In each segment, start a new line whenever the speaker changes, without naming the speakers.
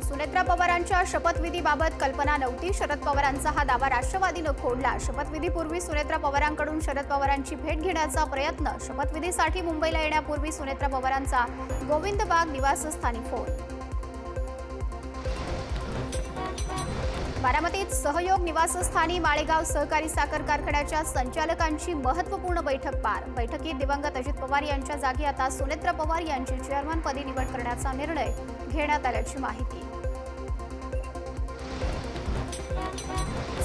सुनेत्रा पवारांच्या शपथविधीबाबत कल्पना नव्हती. शरद पवारांचा हा दावा राष्ट्रवादीनं फोडला. शपथविधीपूर्वी सुनेत्रा पवारांकडून शरद पवारांची भेट घेण्याचा प्रयत्न. शपथविधीसाठी मुंबईला येण्यापूर्वी सुनेत्रा पवारांचा गोविंदबाग निवासस्थानी फोन. बारामतीत सहयोग निवासस्थानी माळेगाव सहकारी साखर कारखान्याच्या संचालकांची महत्त्वपूर्ण बैठक पार. बैठकीत दिवंगत अजित पवार यांच्या जागी आता सुनेत्रा पवार यांची चेअरमनपदी निवड करण्याचा निर्णय घेण्यात आल्याची माहिती.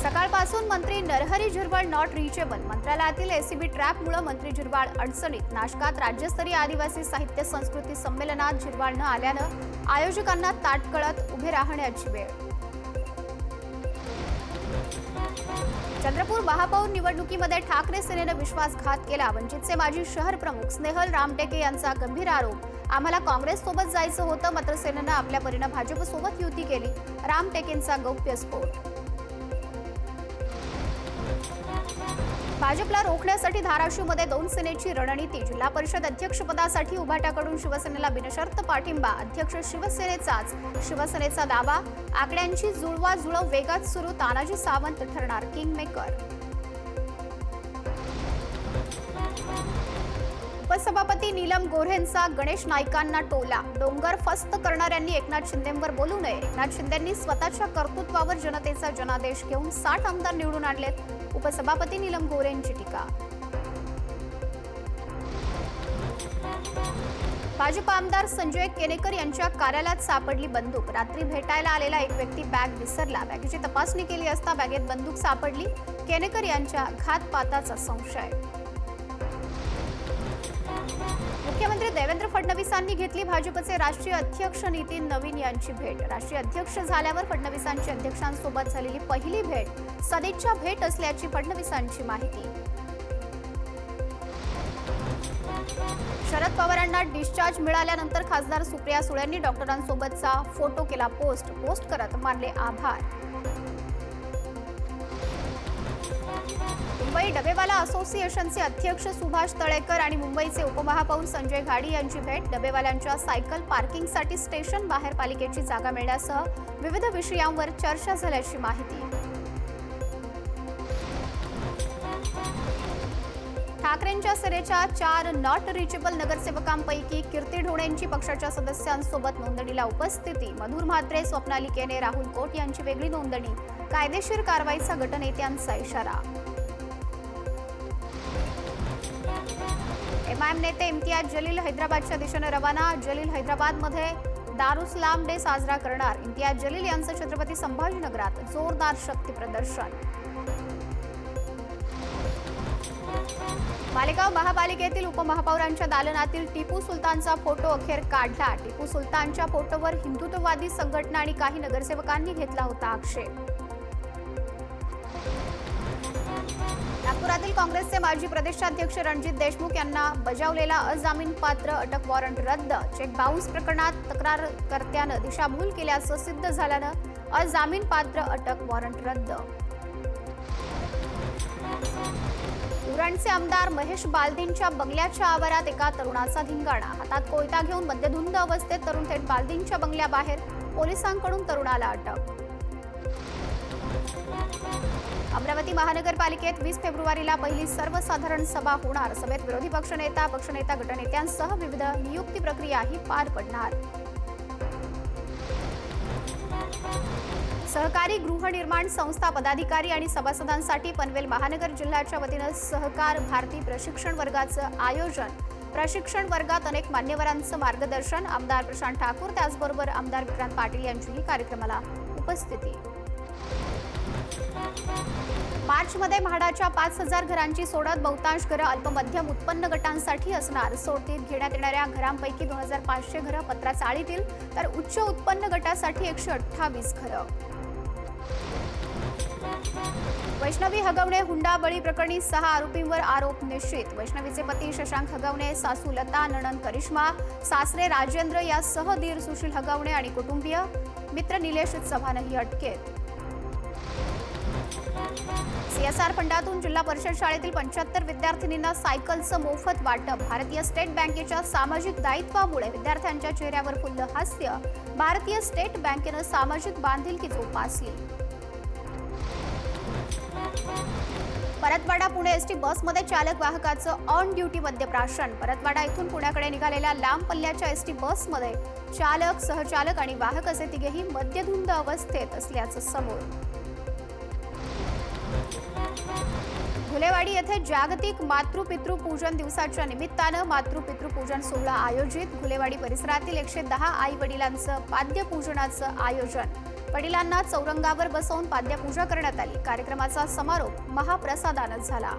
सकाळपासून मंत्री नरहरी झिरवाळ नॉट रिचेबल. मंत्रालयातील एसीबी ट्रॅपमुळे मंत्री झिरवाळ अडचणीत. नाशकात राज्यस्तरीय आदिवासी साहित्य संस्कृती संमेलनात झिरवाळ न आल्यानं आयोजकांना ताटकळत उभे राहण्याची वेळ. चंद्रपूर महापौर निवडणुकीमध्ये ठाकरे सेनेनं विश्वासघात केला. वंचितचे माजी शहर प्रमुख स्नेहल रामटेके यांचा गंभीर आरोप. आम्हाला काँग्रेससोबत जायचं होतं, मात्र सेनेनं आपल्या परीनं भाजपसोबत युती केली. रामटेकेंचा गौप्यस्फोट. भाजपला रोखण्यासाठी धाराशिवमध्ये 2 सेनेची रणनीती. जिल्हा परिषद अध्यक्षपदासाठी उभाट्याकडून शिवसेनेला बिनशर्त पाठिंबा. अध्यक्ष शिवसेनेचाच. शिवसेनेचा दावा. आकड्यांची जुळवाजुळव वेगात सुरू. तानाजी सावंत ठरणार किंगमेकर. उपसभापती नीलम गोऱ्हेंचा गणेश नाईकांना टोला. डोंगर फस्त करणाऱ्यांनी एकनाथ शिंदेंवर बोलू नये. एकनाथ शिंदेंनी स्वतःच्या कर्तृत्वावर जनतेचा जनादेश घेऊन 60 आमदार निवडून आणलेत. उपसभापती नीलम गोऱ्हेंची टीका. भाजप आमदार संजय केनेकर यांच्या कार्यालयात सापडली बंदूक. रात्री भेटायला आलेला एक व्यक्ती बॅग विसरला. बॅगेची तपासणी केली असता बॅगेत बंदूक सापडली. केनेकर यांच्या घातपाताचा संशय. मुख्यमंत्री देवेंद्र फडणवीसांनी घेतली भाजपचे राष्ट्रीय अध्यक्ष नितीन नवीन यांची भेट. राष्ट्रीय अध्यक्ष झाल्यावर फडणवीसांची अध्यक्षांसोबत झालेली पहिली भेट सदिच्छा भेट असल्याची फडणवीसांची माहिती. शरद पवारांना डिस्चार्ज मिळाल्यानंतर खासदार सुप्रिया सुळेंनी डॉक्टरांसोबतचा फोटो केला पोस्ट करत मानले आभार. मुंबई डबेवाला असोसिएशनचे अध्यक्ष सुभाष तळेकर आणि मुंबईचे उपमहापौर संजय घाडी यांची भेट. डबेवाल्यांच्या सायकल पार्किंगसाठी स्टेशन बाहेर पालिकेची जागा मिळण्यासह विविध विषयांवर चर्चा झाल्याची माहिती. ठाकरेंच्या सेनेच्या 4 नॉट रिचेबल नगरसेवकांपैकी कीर्ती ढोणेंची पक्षाच्या सदस्यांसोबत नोंदणीला उपस्थिती. मधुर म्हात्रे, स्वप्नाली केने, राहुल कोट यांची वेगळी नोंदणी. कायदेशीर कारवाईचा गटनेत्यांचा इशारा. एमआयएम नेते इम्तियाज जलील हैदराबादच्या दिशेने रवाना. जलील हैदराबादमध्ये दारुसलाम डे साजरा करणार. इम्तियाज जलील यांचं छत्रपती संभाजीनगरात जोरदार शक्ती प्रदर्शन. मालेगाव महापालिकेतील उपमहापौरांच्या दालनातील टिपू सुलतानचा फोटो अखेर काढला. टिपू सुलतानच्या फोटोवर हिंदुत्ववादी संघटना आणि काही नगरसेवकांनी घेतला होता आक्षेप. नागपुरातील काँग्रेसचे माजी प्रदेशाध्यक्ष रणजित देशमुख यांना बजावलेला अजामीनपात्र अटक वॉरंट रद्द. चेक बाउन्स प्रकरणात तक्रारकर्त्यानं दिशाभूल केल्याचं सिद्ध झाल्यानं अजामीनपात्र अटक वॉरंट रद्द. उरणचे आमदार महेश बालदींच्या बंगल्याच्या आवारात एका तरुणाचा धिंगाणा. हातात कोयता घेऊन मद्यधुंद अवस्थेत तरुण थेट बालदींच्या बंगल्याबाहेर. पोलिसांकडून तरुणाला अटक. अमरावती महानगरपालिकेत 20 फेब्रुवारीला पहिली सर्वसाधारण सभा होणार. सभेत विरोधी पक्षनेता गटनेत्यांसह विविध नियुक्ती प्रक्रियाही पार पडणार. सहकारी गृहनिर्माण संस्था पदाधिकारी आणि सभासदांसाठी पनवेल महानगर जिल्ह्याच्या वतीनं सहकार भारती प्रशिक्षण वर्गाचं आयोजन. प्रशिक्षण वर्गात अनेक मान्यवरांचं मार्गदर्शन. आमदार प्रशांत ठाकूर त्याचबरोबर आमदार विक्रांत पाटील यांचीही कार्यक्रमाला उपस्थिती. मार्चमध्ये म्हाडाच्या 5000 घरांची सोडत. बहुतांश घरं अल्प मध्यम उत्पन्न गटांसाठी असणार. सोडतीत घेण्यात येणाऱ्या घरांपैकी 2500 घरं पत्राचाळीतील तर उच्च उत्पन्न गटासाठी 128 घरं. वैष्णवी हगवणे हुंडाबळी प्रकरणी 6 आरोपींवर आरोप निश्चित. वैष्णवीचे पती शशांक हगवणे, सासू लता, नणंद करिश्मा, सासरे राजेंद्र यासह दीर सुशील हगवणे आणि कुटुंबीय. मित्र निलेश चव्हाणही अटकेत. CSR फंडातून जिल्हा परिषद शाळेतील 75 विद्यार्थिनींना सायकलचं मोफत वाटप. भारतीय स्टेट बँकेच्या सामाजिक दायित्वामुळे विद्यार्थ्यांच्या चेहऱ्यावर फुललं हास्य. भारतीय स्टेट बँकेनं सामाजिक बांधिलकी जोपासली. परतवाडा पुणे एसटी बसमध्ये चालक वाहकाचं ऑन ड्युटी मद्यप्राशन. परतवाडा इथून पुण्याकडे निघालेल्या लांब पल्ल्याच्या एसटी बसमध्ये चालक, सहचालक आणि वाहक असे तिघेही मद्यधुंद अवस्थेत असल्याचं समोर. घुलेवाडी येथे जागतिक मातृपितृ पूजन दिवसाच्या निमित्तानं मातृपितृ पूजन सोहळा आयोजित. घुलेवाडी परिसरातील 110 आई वडिलांचं पाद्यपूजनाचं आयोजन. वडिलांना चौरंगावर बसवून पाद्यपूजा करण्यात आली. कार्यक्रमाचा समारोप महाप्रसादानं झाला.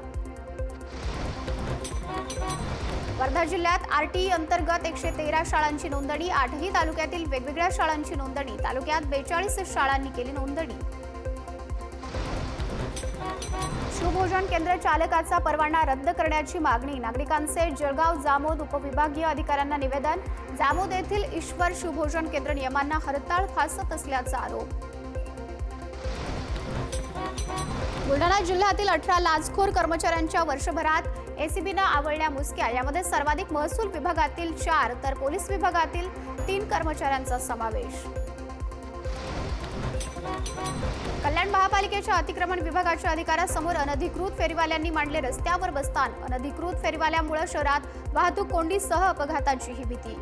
वर्धा जिल्ह्यात RTE अंतर्गत 113 शाळांची नोंदणी. 8ही तालुक्यातील वेगवेगळ्या शाळांची नोंदणी. तालुक्यात 42 शाळांनी केली नोंदणी. शिवभोजन केंद्र चालकाचा परवाना रद्द करण्याची मागणी. नागरिकांचे जळगाव जामोद उपविभागीय अधिकाऱ्यांना निवेदन. जामोद येथील ईश्वर शिवभोजन केंद्र नियमांना हरताळ फासत असल्याचा आरोप. बुलढाणा जिल्ह्यातील 18 लाचखोर कर्मचाऱ्यांच्या वर्षभरात एसीबीनं आवळल्या मुसक्या. यामध्ये सर्वाधिक महसूल विभागातील 4 तर पोलीस विभागातील 3 कर्मचाऱ्यांचा समावेश. कल्याण महापालिकेच्या अतिक्रमण विभागाच्या अधिकाऱ्यासमोर अनधिकृत फेरीवाल्यांनी मांडले रस्त्यावर बस्तान. अनधिकृत फेरीवाल्यामुळे शहरात वाहतूक कोंडीसह अपघाताचीही भीती.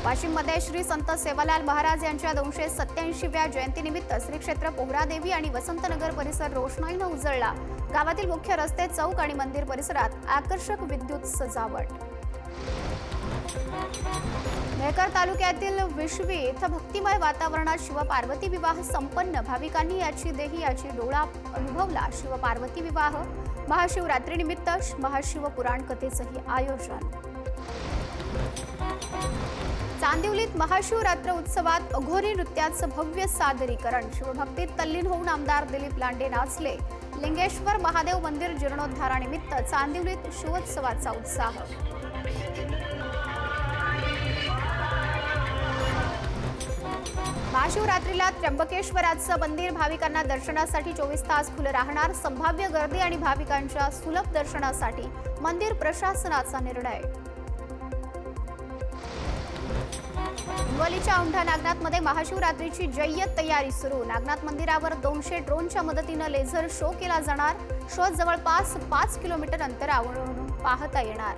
वाशिममध्ये श्री संत सेवालाल महाराज यांच्या 287व्या जयंतीनिमित्त श्री क्षेत्र पोहरादेवी आणि वसंतनगर परिसर रोषणाईनं उजळला. गावातील मुख्य रस्ते, चौक आणि मंदिर परिसरात आकर्षक विद्युत सजावट. मेहकर तालुक्यातील विश्वी इथं भक्तिमय वातावरणात शिवपार्वती विवाह संपन्न. भाविकांनी याची देही याची डोळा अनुभवला. शिवपार्वती विवाह. महाशिवरात्रीनिमित्त महाशिव पुराण कथेचंही आयोजन. चांदिवलीत महाशिवरात्र उत्सवात अघोरी नृत्याचं भव्य सादरीकरण. शिवभक्तीत तल्लीन होऊन आमदार दिलीप लांडे नाचले. लिंगेश्वर महादेव मंदिर जीर्णोद्धारानिमित्त चांदिवलीत शिवोत्सवाचा उत्साह. महाशिवरात्रीला त्र्यंबकेश्वराचं मंदिर भाविकांना दर्शनासाठी 24 तास खुलं राहणार. संभाव्य गर्दी आणि भाविकांच्या सुलभ दर्शनासाठी मंदिर प्रशासनाचा निर्णय. हिंगोलीच्या औंढा नागनाथमध्ये महाशिवरात्रीची जय्यत तयारी सुरू. नागनाथ मंदिरावर 200 ड्रोनच्या मदतीनं लेझर शो केला जाणार. शो जवळपास 5 किलोमीटर अंतरावरून पाहता येणार.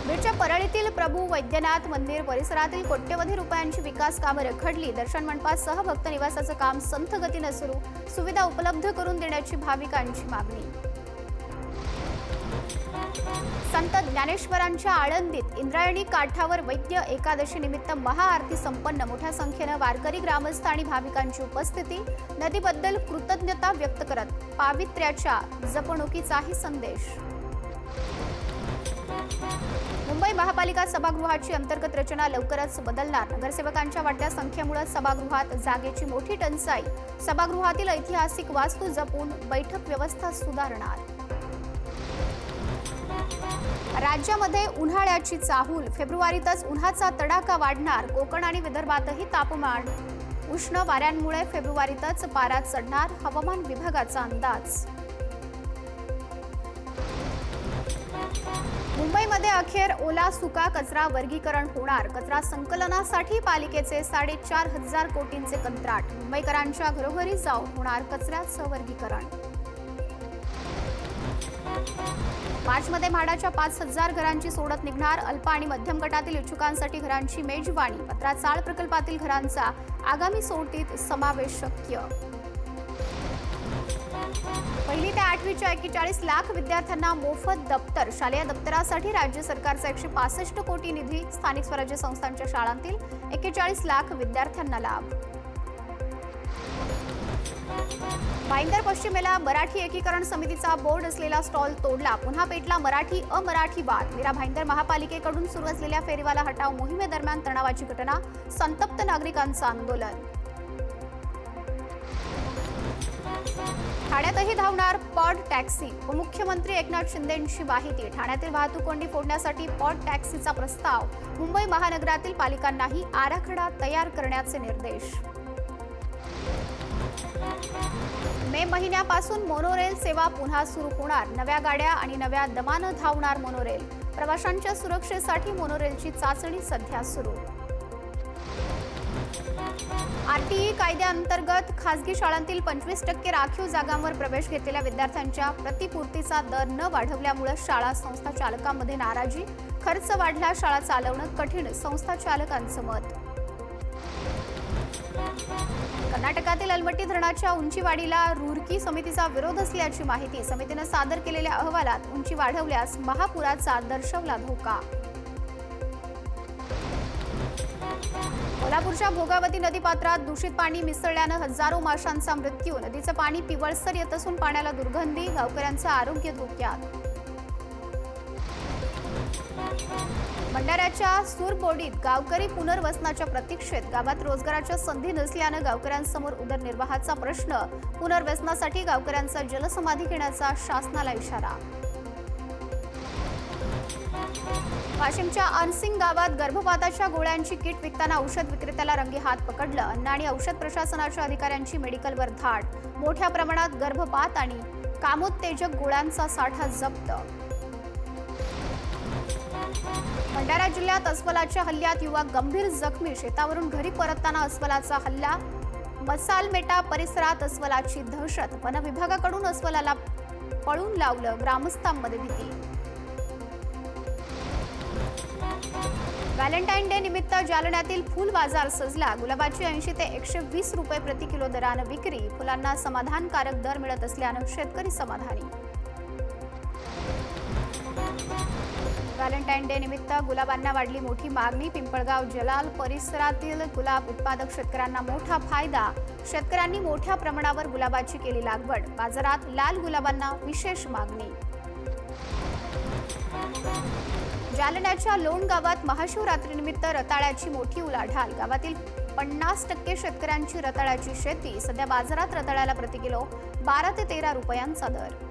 बीडच्या परळीतील प्रभू वैद्यनाथ मंदिर परिसरातील कोट्यवधी रुपयांची विकास कामं रखडली. दर्शन मंडपासह भक्त निवासाचं काम संथ गतीनं सुरू. सुविधा उपलब्ध करून देण्याची भाविकांची मागणी. संत ज्ञानेश्वरांच्या आळंदीत इंद्रायणी काठावर वैद्य एकादशी निमित्त महाआरती संपन्न. मोठ्या संख्येनं वारकरी, ग्रामस्थ आणि भाविकांची उपस्थिती. नदीबद्दल कृतज्ञता व्यक्त करत पावित्र्याच्या जपणुकीचाही संदेश. मुंबई महापालिका सभागृहाची अंतर्गत रचना लवकरच बदलणार. नगरसेवकांच्या वाढत्या संख्येमुळे सभागृहात जागेची मोठी टंचाई. सभागृहातील ऐतिहासिक वास्तू जपून बैठक व्यवस्था सुधारणार. राज्यामध्ये उन्हाळ्याची चाहूल. फेब्रुवारीतच उन्हाचा तडाखा वाढणार. कोकण आणि विदर्भातही तापमान उष्ण वाऱ्यांमुळे फेब्रुवारीतच पारा चढणार. हवामान विभागाचा अंदाज. मुंबईमध्ये अखेर ओला सुका कचरा वर्गीकरण होणार. कचरा संकलनासाठी पालिकेचे 4,500 कोटींचे कंत्राट. मुंबईकरांच्या घरोघरी जाऊन होणार कचऱ्याचं वर्गीकरण. मार्चमध्ये म्हाडाच्या 5,000 घरांची सोडत निघणार. अल्प आणि मध्यम गटातील इच्छुकांसाठी घरांची मेजवानी. पत्राचाळ प्रकल्पातील घरांचा आगामी सोडतीत समावेश शक्य. 1ली ते 8वीच्या 41 लाख विद्यार्थ्यांना मोफत दप्तर. शालेय दप्तरासाठी राज्य सरकारचा 165 कोटी निधी. स्थानिक स्वराज्य संस्थांच्या शाळांतील 41 लाख विद्यार्थ्यांना लाभ. भाईंदर पश्चिमेला मराठी एकीकरण समितीचा बोर्ड असलेला स्टॉल तोडला. पुन्हा पेटला मराठी अमराठी वाद. मीरा भाईंदर महापालिकेकडून सुरू असलेल्या फेरीवाला हटाव मोहिमेदरम्यान तणावाची घटना. संतप्त नागरिकांचं आंदोलन. ठाण्यात ठाण्यातही धावणार पॉड टॅक्सी. उपमुख्यमंत्री एकनाथ शिंदेंची माहिती. ठाण्यातील वाहतूक कोंडी फोडण्यासाठी पॉड टॅक्सीचा प्रस्ताव. मुंबई महानगरातील पालिकांनाही आराखडा तयार करण्याचे निर्देश. मे महिन्यापासून मोनोरेल सेवा पुन्हा सुरू होणार. नव्या गाड्या आणि नव्या दमानं धावणार मोनोरेल. प्रवाशांच्या सुरक्षेसाठी मोनोरेलची चाचणी सध्या सुरू. आरटीई कायद्याअंतर्गत खासगी शाळांतील 25% राखीव जागांवर प्रवेश घेतलेल्या विद्यार्थ्यांच्या प्रतिपूर्तीचा दर न वाढवल्यामुळे शाळा संस्था चालकांमध्ये नाराजी. खर्च वाढला, शाळा चालवणं कठीण, संस्था चालकांचं मत. कर्नाटकातील अलमट्टी धरणाच्या उंचीवाढीला रुरकी समितीचा विरोध असल्याची माहिती. समितीनं सादर केलेल्या अहवालात उंची वाढवल्यास महापुराचा दर्शवला धोका. कोल्हापूरच्या भोगावती नदीपात्रात दूषित पाणी मिसळल्यानं हजारो माशांचा मृत्यू. नदीचं पाणी पिवळसर येत असून पाण्याला दुर्गंधी. गावकऱ्यांचं आरोग्य धोक्यात. भंडाऱ्याच्या सुरबोडीत गावकरी पुनर्वसनाच्या प्रतीक्षेत. गावात रोजगाराच्या संधी नसल्यानं गावकऱ्यांसमोर उदरनिर्वाहाचा प्रश्न. पुनर्वसनासाठी गावकऱ्यांचा जलसमाधी घेण्याचा शासनाला इशारा. वाशिमच्या अनसिंग गावात गर्भपाताच्या गोळ्यांची किट विकताना औषध विक्रेत्याला रंगे हात पकडलं. अन्न आणि औषध प्रशासनाच्या अधिकाऱ्यांची मेडिकलवर धाड. मोठ्या प्रमाणात गर्भपात आणि कामोत्तेजक गोळ्यांचा साठा जप्त. भंडारा जिल्ह्यात अस्वलाच्या हल्ल्यात युवक गंभीर जखमी. शेतावरून घरी परतताना अस्वलाचा हल्ला. मसालमेटा परिसरात अस्वलाची दहशत. वन विभागाकडून अस्वलाला पळून लावलं. ग्रामस्थांमध्ये भीती. व्हॅलेंटाईन डे निमित्त जालन्यातील फुल बाजार सजला. गुलाबाची 80 ते 120 रुपये प्रति किलो दरानं विक्री. फुलांना समाधानकारक दर मिळत असल्यानं शेतकरी समाधानी. व्हॅलेंटाईन डे निमित्त गुलाबांना वाढली मोठी मागणी. पिंपळगाव जलाल परिसरातील गुलाब उत्पादक शेतकऱ्यांना मोठा फायदा. शेतकऱ्यांनी मोठ्या प्रमाणावर गुलाबाची केली लागवड. बाजारात लाल गुलाबांना विशेष मागणी. जालन्याच्या लोण गावात महाशिवरात्रीनिमित्त रताळ्याची मोठी उलाढाल. गावातील 50% शेतकऱ्यांची रताळ्याची शेती. सध्या बाजारात रताळ्याला प्रति किलो 12 ते 13 रुपयांचा दर.